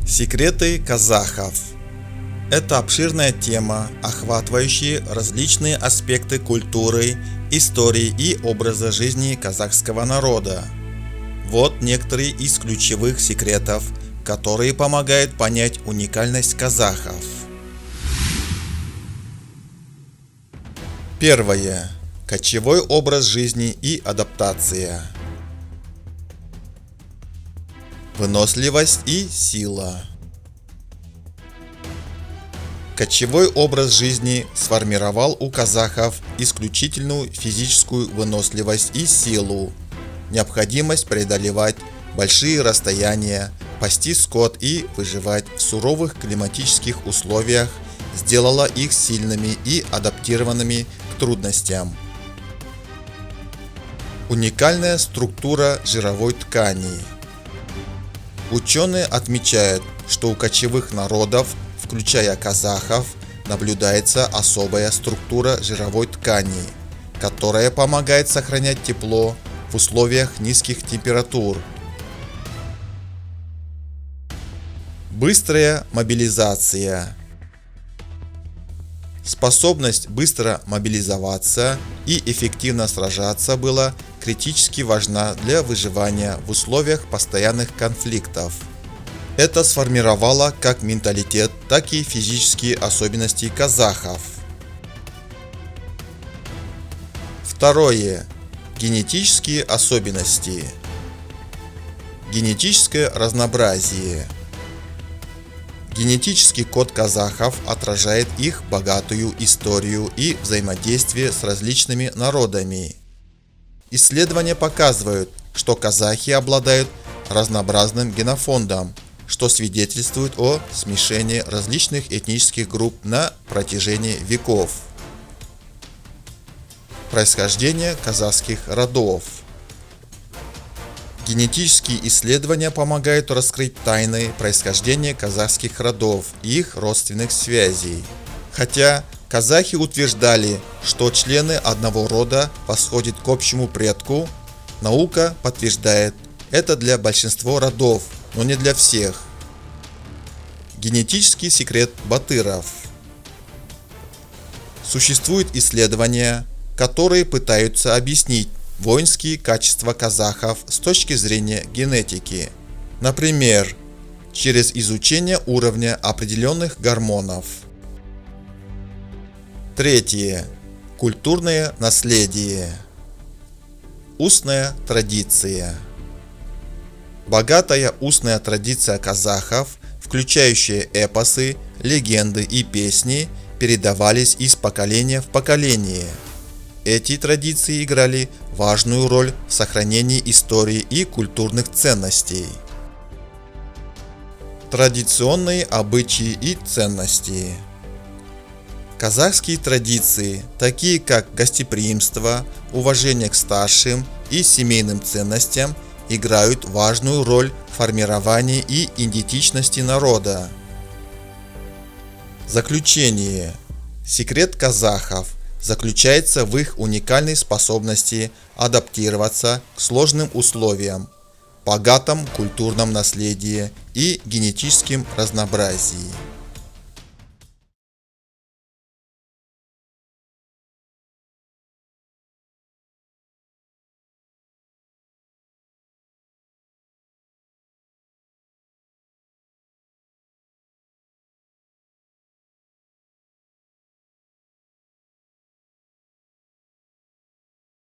Секреты казахов. Это обширная тема, охватывающая различные аспекты культуры, истории и образа жизни казахского народа. Вот некоторые из ключевых секретов, которые помогают понять уникальность казахов. Первое. Кочевой образ жизни и адаптация. Выносливость и сила. Кочевой образ жизни сформировал у казахов исключительную физическую выносливость и силу, необходимость преодолевать большие расстояния, пасти скот и выживать в суровых климатических условиях сделала их сильными и адаптированными к трудностям. Уникальная структура жировой ткани. Ученые отмечают, что у кочевых народов, включая казахов, наблюдается особая структура жировой ткани, которая помогает сохранять тепло в условиях низких температур. Быстрая мобилизация. Способность быстро мобилизоваться и эффективно сражаться была критически важна для выживания в условиях постоянных конфликтов. Это сформировало как менталитет, так и физические особенности казахов. Второе. Генетические особенности. Генетическое разнообразие. Генетический код казахов отражает их богатую историю и взаимодействие с различными народами. Исследования показывают, что казахи обладают разнообразным генофондом, что свидетельствует о смешении различных этнических групп на протяжении веков. Происхождение казахских родов. Генетические исследования помогают раскрыть тайны происхождения казахских родов и их родственных связей. Хотя казахи утверждали, что члены одного рода восходят к общему предку, наука подтверждает это для большинства родов, но не для всех. Генетический секрет батыров. Существуют исследования, которые пытаются объяснить воинские качества казахов с точки зрения генетики. Например, через изучение уровня определенных гормонов. Третье. Культурное наследие. Устная традиция. Богатая устная традиция казахов, включающая эпосы, легенды и песни, передавались из поколения в поколение. Эти традиции играли важную роль в сохранении истории и культурных ценностей. Традиционные обычаи и ценности. Казахские традиции, такие как гостеприимство, уважение к старшим и семейным ценностям, играют важную роль в формировании и идентичности народа. Заключение. Секрет казахов заключается в их уникальной способности адаптироваться к сложным условиям, богатом культурном наследии и генетическим разнообразии.